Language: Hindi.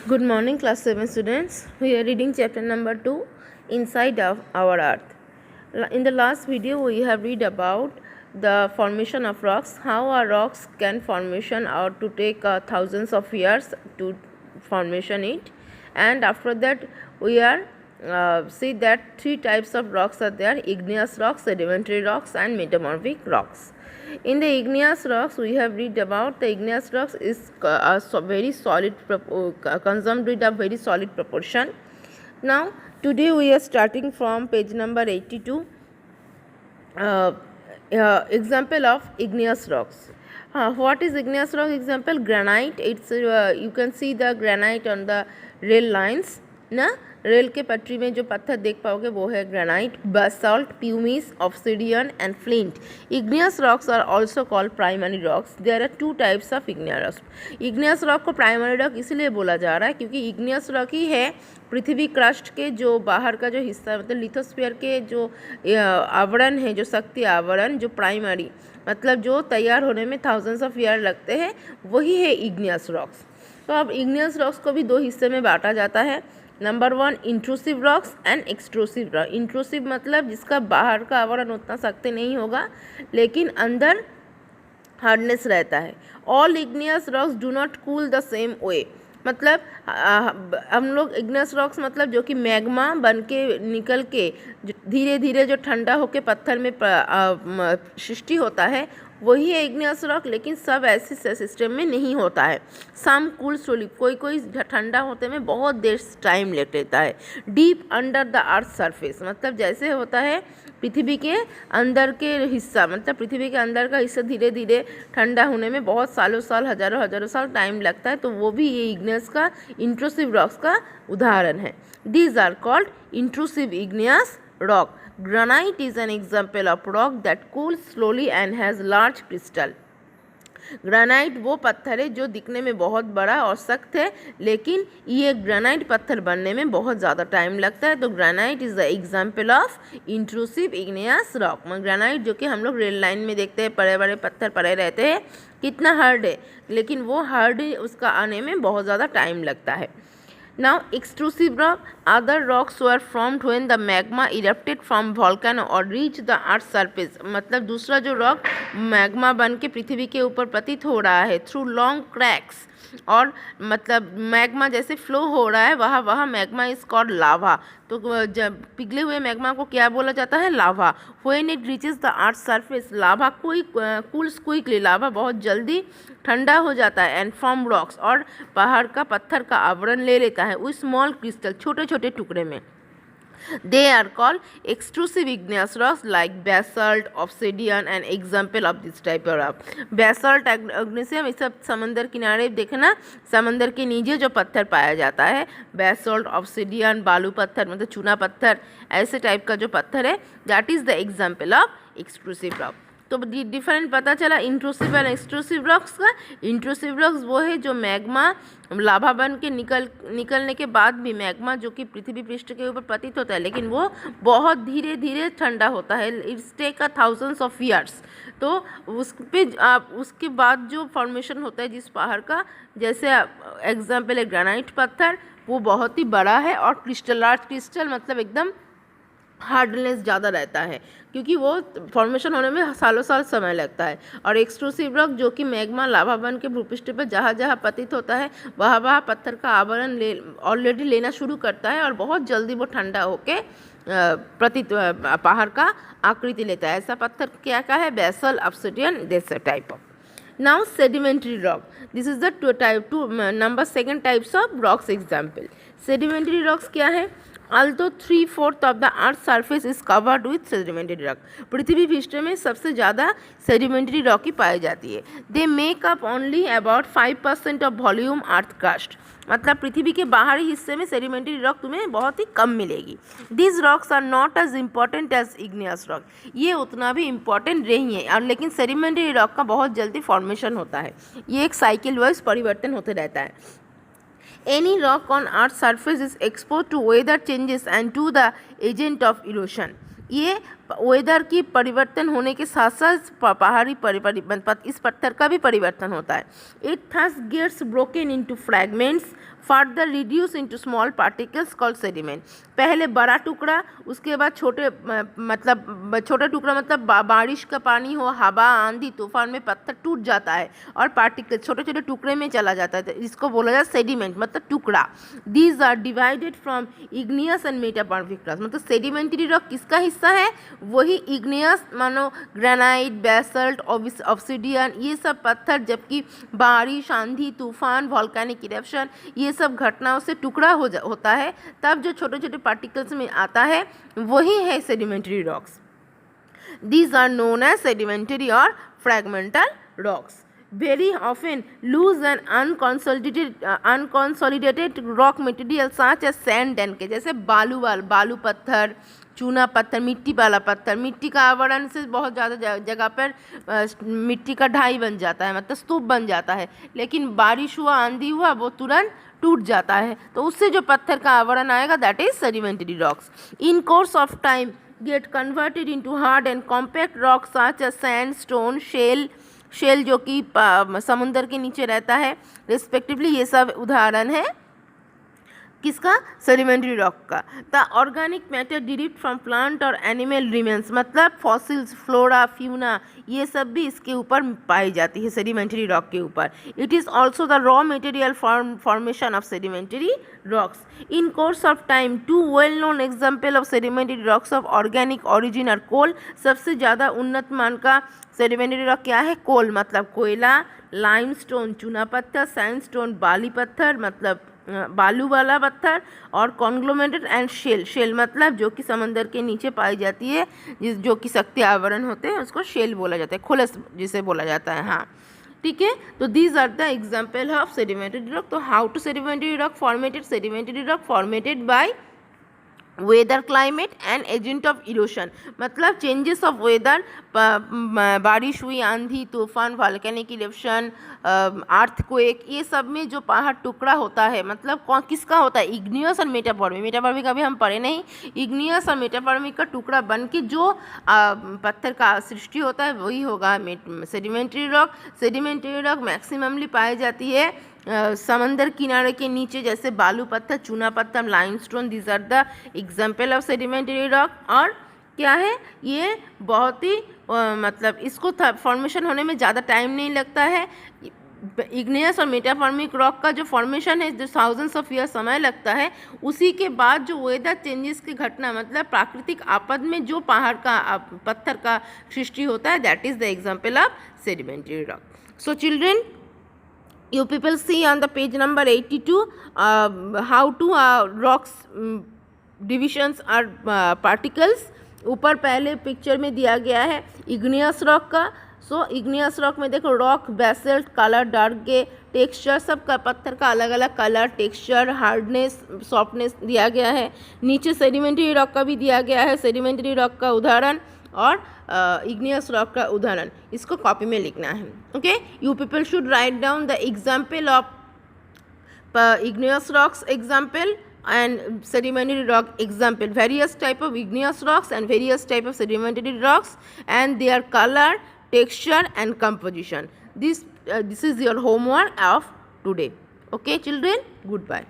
Good morning, class 7 students. We are reading chapter number 2, Inside of Our Earth. In the last video, we have read about the formation of rocks, how our rocks can formation or to take thousands of years to formation it. And after that, we are see that three types of rocks are there: igneous rocks, sedimentary rocks, and metamorphic rocks. In the igneous rocks, we have read about the igneous rocks is very solid, consumed with a very solid proportion. Now, today we are starting from page number 82. Example of igneous rocks. What is igneous rock example? Granite. It's you can see the granite on the rail lines. ना रेल के पटरी में जो पत्थर देख पाओगे वो है granite, basalt, pumice, obsidian and flint. Igneous rocks are also called primary rocks. There are two types of igneous rocks. Igneous rock को प्राइमरी रॉक इसलिए बोला जा रहा है क्योंकि इग्नियस रॉक ही है पृथ्वी क्रस्ट के जो बाहर का जो हिस्सा मतलब लिथोस्फीयर के जो आवरण है, जो शक्ति आवरण, जो प्राइमरी मतलब जो तैयार होने में थाउजेंड्स ऑफ ईयर लगते हैं, वही है इग्नियस रॉक्स. तो अब इग्नियस रॉक्स को भी दो हिस्से में बांटा जाता है. Number 1 intrusive rocks and extrusive rock. Intrusive मतलब जिसका बाहर का आवरण उतना सख्त नहीं होगा लेकिन अंदर हार्डनेस रहता है. All igneous rocks do not cool the same way. मतलब हम लोग इग्नियस रॉक्स मतलब जो कि मैग्मा बन के निकल के धीरे धीरे जो ठंडा होकर पत्थर में सृष्टि होता है वही है इग्नियस रॉक. लेकिन सब ऐसे सिस्टम में नहीं होता है. सम कूल स्लोली, कोई कोई ठंडा होते में बहुत देर टाइम लेता है. Deep under the earth surface मतलब जैसे होता है पृथ्वी के अंदर के हिस्सा मतलब पृथ्वी के अंदर का हिस्सा धीरे धीरे ठंडा होने में बहुत सालों साल हजारों साल टाइम लगता है. तो वो भी ये इग्नियस का इंट्रूसिव रॉक्स का उदाहरण है. These are called intrusive igneous rock. Granite is an example of rock that cools slowly and has large crystal. Granite वो पत्थर है जो दिखने में बहुत बड़ा और सख्त है लेकिन ये ग्रेनाइट पत्थर बनने में बहुत ज़्यादा टाइम लगता है. तो granite is the example of intrusive igneous rock. Granite जो कि हम लोग रेल लाइन में देखते हैं, बड़े बड़े पत्थर पड़े रहते हैं, कितना हार्ड है लेकिन वो हार्ड उसका आने में बहुत ज़्यादा टाइम लगता है. Now, extrusive rock. Other rocks were formed when the magma erupted from volcano or reached the earth's surface. मतलब दूसरा जो रॉक मैग्मा बन के पृथ्वी के ऊपर प्रतीत हो रहा है थ्रू लॉन्ग क्रैक्स. और मतलब मैग्मा जैसे फ्लो हो रहा है वहाँ मैग्मा इज कॉल्ड लावा. तो जब पिघले हुए मैग्मा को क्या बोला जाता है? Lava. When it reaches the earth surface lava cools quickly. Lava बहुत जल्दी ठंडा हो जाता है. एंड फ्रॉम रॉक्स और पहाड़ का पत्थर का आवरण ले लेता है वो स्मॉल क्रिस्टल छोटे छोटे टुकड़े में. They are called extrusive igneous rocks like basalt, obsidian and example of this type of rock. Basalt magnesium इस सब समंदर किनारे देखना, समंदर के नीचे जो पत्थर पाया जाता है basalt, obsidian, बालू पत्थर मतलब चूना पत्थर, ऐसे टाइप का जो पत्थर है that is the example of extrusive rock. तो डिफरेंट पता चला इंट्रूसिव एंड एक्सट्रूसिव रॉक्स का. इंट्रूसिव रॉक्स वो है जो मैग्मा लाभा बन के निकलने के बाद भी मैग्मा जो कि पृथ्वी पृष्ठ के ऊपर प्रतीत होता है लेकिन वो बहुत धीरे धीरे ठंडा होता है. It's take a thousands of years. तो उसके बाद जो फॉर्मेशन होता है जिस पहाड़ का, जैसे एग्जाम्पल है ग्रेनाइट पत्थर, वो बहुत ही बड़ा है और क्रिस्टल लार्ज क्रिस्टल मतलब एकदम हार्डनेस ज़्यादा रहता है क्योंकि वो फॉर्मेशन होने में सालों साल समय लगता है. और एक्सट्रूसिव रॉक जो कि मैग्मा लावा बन के भूपृष्ठ पर जहाँ जहाँ पतित होता है वहाँ पत्थर का आवरण ऑलरेडी लेना शुरू करता है और बहुत जल्दी वो ठंडा होके पहाड़ का आकृति लेता है. ऐसा पत्थर क्या है? Basalt, obsidian, this type of. Now sedimentary rock. This is the number 2 types of rocks example. Sedimentary rocks क्या है? Although 3/4 of the earth's surface is covered with sedimentary rock. पृथ्वी पृष्ठ में सबसे ज़्यादा sedimentary rock ही पाई जाती है. They make up only about 5% of volume earth crust. मतलब पृथ्वी के बाहरी हिस्से में sedimentary rock तुम्हें बहुत ही कम मिलेगी. These rocks are not as important as igneous rock. ये उतना भी important नहीं है और लेकिन sedimentary rock का बहुत जल्दी formation होता है. ये एक साइकिल वाइज परिवर्तन होते रहता है. Any rock on Earth's surface is exposed to weather changes and to the agent of erosion. ये वेदर की परिवर्तन होने के साथ साथ पहाड़ी इस पत्थर का भी परिवर्तन होता है. It thus gets broken into fragments further reduce into small particles called sediment. पहले बड़ा टुकड़ा, उसके बाद छोटे छोटा टुकड़ा मतलब बारिश का पानी हो, हवा आंधी तूफान में पत्थर टूट जाता है और पार्टिकल छोटे छोटे टुकड़े में चला जाता है, तो इसको बोला जाता है सेडिमेंट मतलब टुकड़ा. These are divided from igneous and metamorphic rocks. मतलब सेडिमेंट्री रॉक किसका हिस्सा है? वही इग्नियस मानो ग्रेनाइट, बेसल्ट, ऑब्सिडियन, ये सब पत्थर. जबकि बारिश, आंधी तूफान, वॉल्केनिक इरप्शन, ये सब घटनाओं से टुकड़ा होता है, तब जो छोटे छोटे पार्टिकल्स में आता है वही है sedimentary rocks. These are known as sedimentary or fragmental rocks. Very often loose and unconsolidated rock material such as sand and clay. जैसे बालू पत्थर, चूना पत्थर, मिट्टी वाला पत्थर, मिट्टी का आवरण से बहुत ज़्यादा जगह पर मिट्टी का ढाई बन जाता है, मतलब स्तूप बन जाता है. लेकिन बारिश हुआ, आंधी हुआ, वो तुरंत टूट जाता है, तो उससे जो पत्थर का आवरण आएगा that is sedimentary rocks. In course of time get converted into hard and compact rocks such as sandstone, shell जो कि समुंदर के नीचे रहता है रिस्पेक्टिवली. ये सब उदाहरण है किसका? सेडिमेंट्री रॉक का. The organic matter derived from plant और एनिमल रिमेन्स मतलब फॉसिल्स, फ्लोरा, फ्यूना, ये सब भी इसके ऊपर पाई जाती है सेडिमेंट्री रॉक के ऊपर. It is also the raw material formation of sedimentary rocks. In course of time two well known example of sedimentary rocks of organic origin और कोल. सबसे ज़्यादा उन्नत मान का सेडिमेंट्री रॉक क्या है? कोल मतलब कोयला, लाइमस्टोन चूना पत्थर, सैंडस्टोन बाली पत्थर मतलब बालू वाला पत्थर, और कॉन्ग्लोमेरेट एंड शेल मतलब जो कि समंदर के नीचे पाई जाती है, जो कि शक्ति आवरण होते हैं, उसको शेल बोला जाता है, खुलस जिसे बोला जाता है. हाँ ठीक है. तो these are the example of sedimentary rock. तो how to sedimentary rock formatted? Sedimentary rock formatted by weather, climate and agent of erosion. मतलब चेंजेस ऑफ वेदर, बारिश हुई, आंधी तूफान, वॉल्केनिक इरप्शन, अर्थक्वेक, ये सब में जो पहाड़ टुकड़ा होता है मतलब किसका होता है? इग्नियस और मेटाफॉर्मिक. मेटाफॉर्मिक अभी हम पढ़े नहीं. इग्नियस और मेटाफॉर्मिक का टुकड़ा बन के जो पत्थर का सृष्टि होता है वही होगा sedimentary rock. Sedimentary rock maximumly पाई जाती है समंदर किनारे के नीचे, जैसे बालू पत्थर, चूना पत्थर, limestone. These are the example of sedimentary rock. और क्या है ये? बहुत ही मतलब इसको फॉर्मेशन होने में ज़्यादा टाइम नहीं लगता है. इग्नियस और मेटाफॉर्मिक रॉक का जो फॉर्मेशन है जो थाउजेंड्स ऑफ ईयर समय लगता है, उसी के बाद जो वेदर चेंजेस की घटना मतलब प्राकृतिक आपद में जो पहाड़ का पत्थर का सृष्टि होता है that is the example of sedimentary rock. So children, you people see on the page number 82 how to rocks divisions are particles. ऊपर पहले पिक्चर में दिया गया है इग्नियस रॉक का. सो इग्नियस रॉक में देखो रॉक, बेसल्ट, कलर, डार्क गे, टेक्सचर, सबका पत्थर का अलग अलग कलर, टेक्सचर, हार्डनेस, सॉफ्टनेस दिया गया है. नीचे सेडिमेंट्री रॉक का भी दिया गया है, सेडिमेंट्री रॉक का उदाहरण और इग्नियस रॉक का उदाहरण. इसको कॉपी में लिखना है. Okay, you people should write down the example of igneous rocks example and sedimentary rock example, various type of igneous rocks and various type of sedimentary rocks and their color, texture and composition. This is your homework of today. Okay children, goodbye.